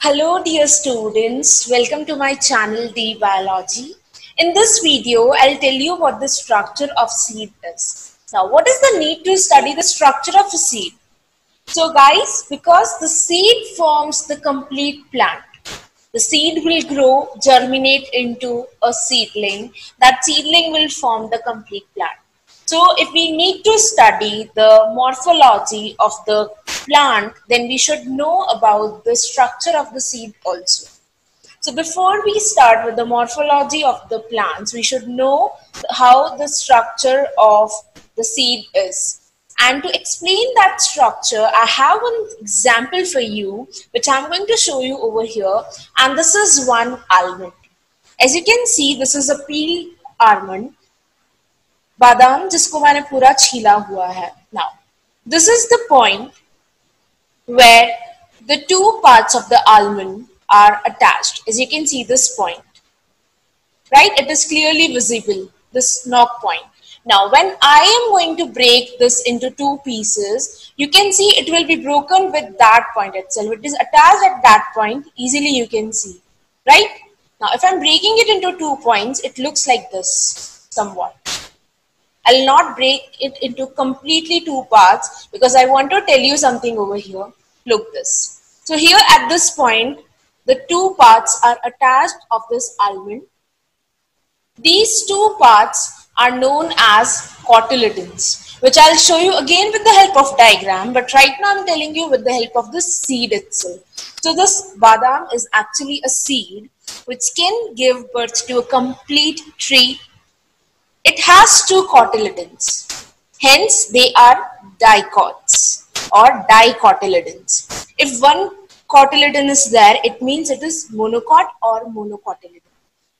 Hello dear students, welcome to my channel D Biology. In this video, I'll tell you what the structure of seed is. Now, what is the need to study the structure of a seed? So guys, because the seed forms the complete plant. The seed will grow, germinate into a seedling. That seedling will form the complete plant. So if we need to study the morphology of the plant, then we should know about the structure of the seed also. So before we start with the morphology of the plants, we should know how the structure of the seed is. And to explain that structure, I have an example for you, which I'm going to show you over here. And this is one almond. As you can see, this is a peeled almond. बादाम जिसको मैंने पूरा छीला हुआ है. Now, this is the point where the two parts of the almond are attached. As you can see this point, right? It is clearly visible, this knock point. Now, when I am going to break this into two pieces, you can see it will be broken with that point itself. It is attached at that point, easily you can see, right? Now, if I'm breaking it into 2 points, it looks like this, somewhat. I'll not break it into completely 2 parts because I want to tell you something over here. Look this. So here at this point, the 2 parts are attached of this almond. These 2 parts are known as cotyledons, which I'll show you again with the help of diagram, but right now I'm telling you with the help of the seed itself. So this badam is actually a seed which can give birth to a complete tree. It has 2 cotyledons, hence they are dicots or dicotyledons. If one cotyledon is there, it means it is monocot or monocotyledon.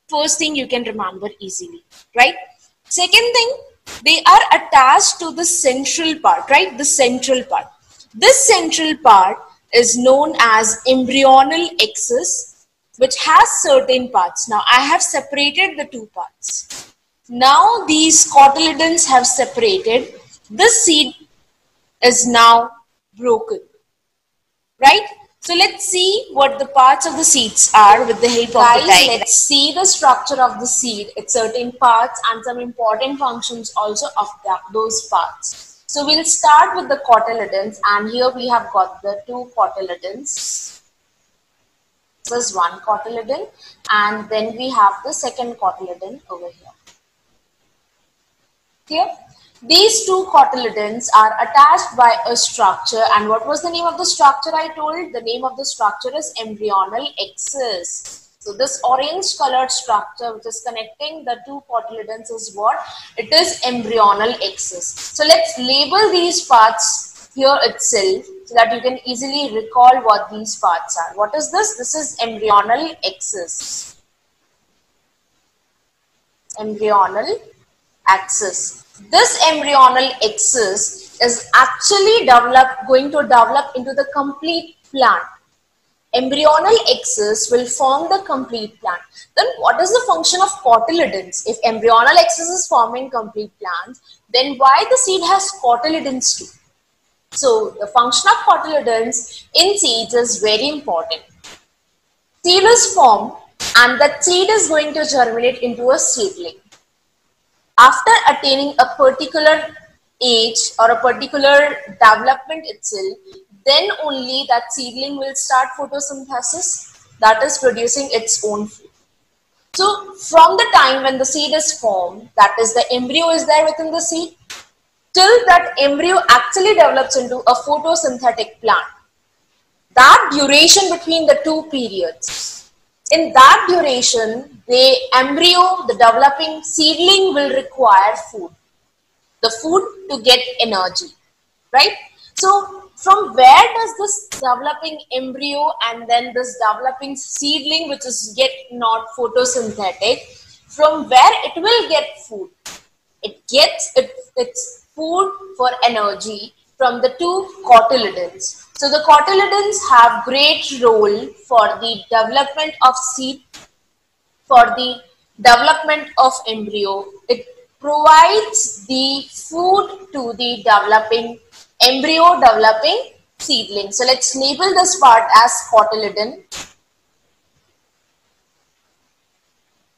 First thing you can remember easily, right? Second thing, they are attached to the central part, right? The central part. This central part is known as embryonal excess, which has certain parts. Now, I have separated the 2 parts. Now these cotyledons have separated. This seed is now broken, right? So let's see what the parts of the seeds are with the help of the diagram. Let's see the structure of the seed, its certain parts and some important functions also of those parts. So we'll start with the cotyledons, and here we have got the 2 cotyledons. This is one cotyledon, and then we have the second cotyledon over here. Here, these 2 cotyledons are attached by a structure, and what was the name of the structure I told? The name of the structure is embryonal excess. So this orange colored structure which is connecting the 2 cotyledons is what? It is embryonal excess. So let's label these parts here itself so that you can easily recall what these parts are. What is this? This is embryonal excess. Embryonal axis. This embryonal axis is actually going to develop into the complete plant. Embryonal axis will form the complete plant. Then what is the function of cotyledons? If embryonal axis is forming complete plants, then why the seed has cotyledons too? So the function of cotyledons in seeds is very important. Seed is formed and that seed is going to germinate into a seedling. After attaining a particular age or a particular development itself, then only that seedling will start photosynthesis, that is producing its own food. So from the time when the seed is formed, that is the embryo is there within the seed, till that embryo actually develops into a photosynthetic plant. That duration between the 2 periods, in that duration, the embryo, the developing seedling will require food. The food to get energy, right? So from where does this developing embryo and then this developing seedling, which is yet not photosynthetic, from where it will get food? It gets its food for energy from the 2 cotyledons. So the cotyledons have great role for the development of seed, for the development of embryo. It provides the food to the developing embryo, developing seedling. So let's label this part as cotyledon.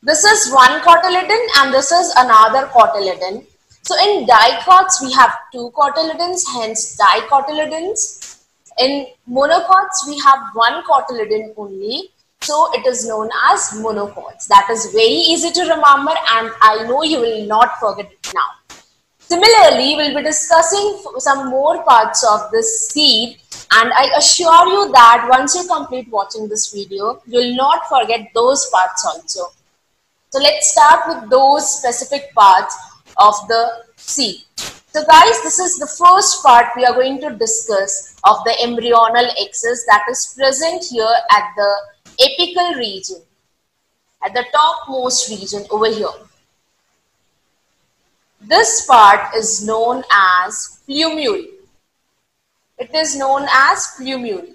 This is one cotyledon and this is another cotyledon. So in dicots we have two cotyledons, hence dicotyledons. In monocots we have one cotyledon only, so it is known as monocots. That is very easy to remember and I know you will not forget it now. Similarly, we'll be discussing some more parts of this seed, and I assure you that once you complete watching this video, you will not forget those parts also. So let's start with those specific parts of the seed. So guys, this is the first part we are going to discuss of the embryonal excess that is present here at the apical region, at the topmost region over here. This part is known as plumule. It is known as plumule.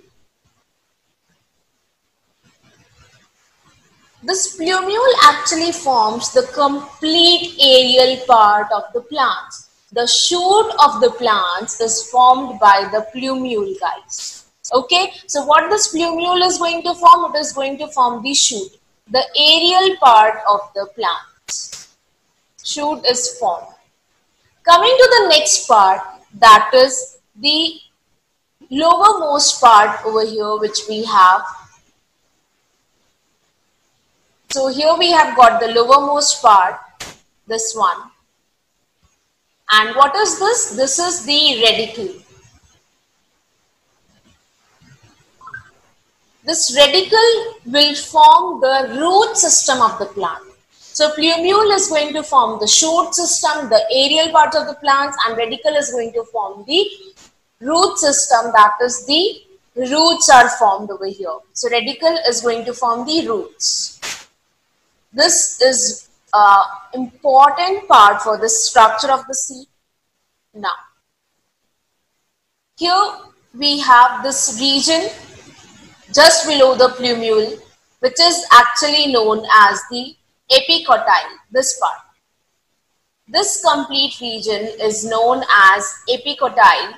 This plumule actually forms the complete aerial part of the plants. The shoot of the plants is formed by the plumule, guys. Okay, so what this plumule is going to form? It is going to form the shoot, the aerial part of the plants. Shoot is formed. Coming to the next part, that is the lowermost part over here which we have. So here we have got the lowermost part, this one. And what is this? This is the radicle. This radicle will form the root system of the plant. So plumule is going to form the shoot system, the aerial part of the plants, and radicle is going to form the root system, that is the roots are formed over here. So radicle is going to form the roots. This is an important part for the structure of the seed. Now, here we have this region just below the plumule, which is actually known as the epicotyl, this part. This complete region is known as epicotyl,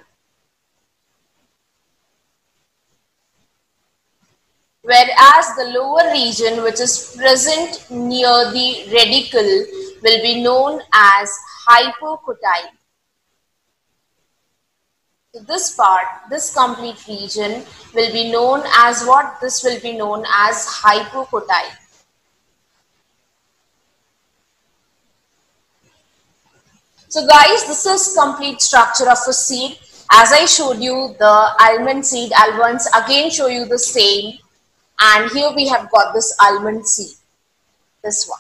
whereas the lower region which is present near the radicle will be known as hypocotyl. So this part, this complete region will be known as what? This will be known as hypocotyl. So guys, this is complete structure of a seed. As I showed you the almond seed, I'll once again show you the same. And here we have got this almond seed, this one,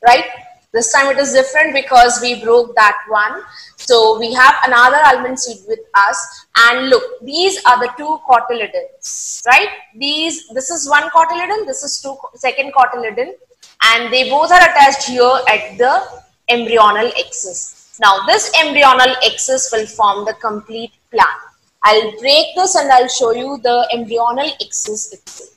right? This time it is different because we broke that one. So we have another almond seed with us. And look, these are the two cotyledons, right? This is one cotyledon, this is second cotyledon. And they both are attached here at the embryonal excess. Now this embryonal excess will form the complete plant. I'll break this and I'll show you the embryonal excess itself.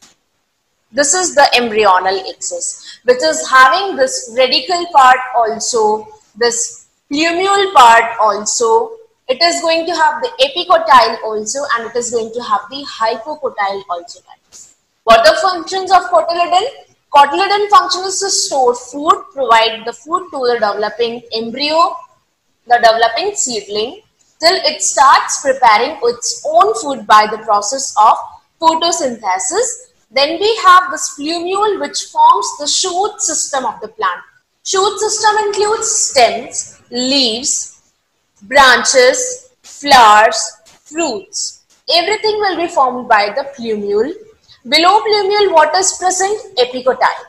This is the embryonal excess, which is having this radicle part also, this plumule part also. It is going to have the epicotyl also, and it is going to have the hypocotyl also, guys. What are the functions of cotyledon? Cotyledon function is to store food, provide the food to the developing embryo, the developing seedling, till it starts preparing its own food by the process of photosynthesis. Then we have this plumule which forms the shoot system of the plant. Shoot system includes stems, leaves, branches, flowers, fruits. Everything will be formed by the plumule. Below plumule, what is present? Epicotyl.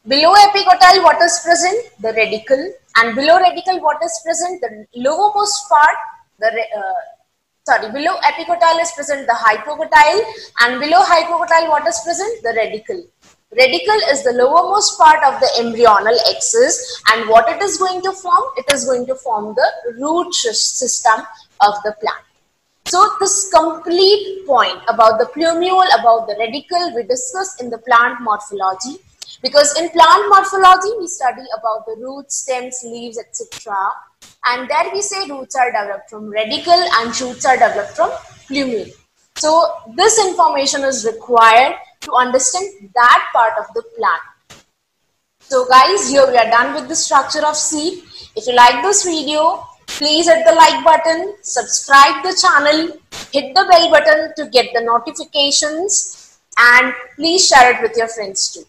Below epicotyl, what is present? The radicle. And below radicle, what is present? The lowermost part, below epicotyl is present the hypocotyl, and below hypocotyl what is present? The radicle. Radicle is the lowermost part of the embryonal excess, and what it is going to form? It is going to form the root system of the plant. So this complete point about the plumule, about the radicle, we discussed in the plant morphology, because in plant morphology we study about the roots, stems, leaves, etc. And there we say roots are developed from radicle and shoots are developed from plumule. So this information is required to understand that part of the plant. So guys, here we are done with the structure of seed. If you like this video, please hit the like button, subscribe the channel, hit the bell button to get the notifications, and please share it with your friends too.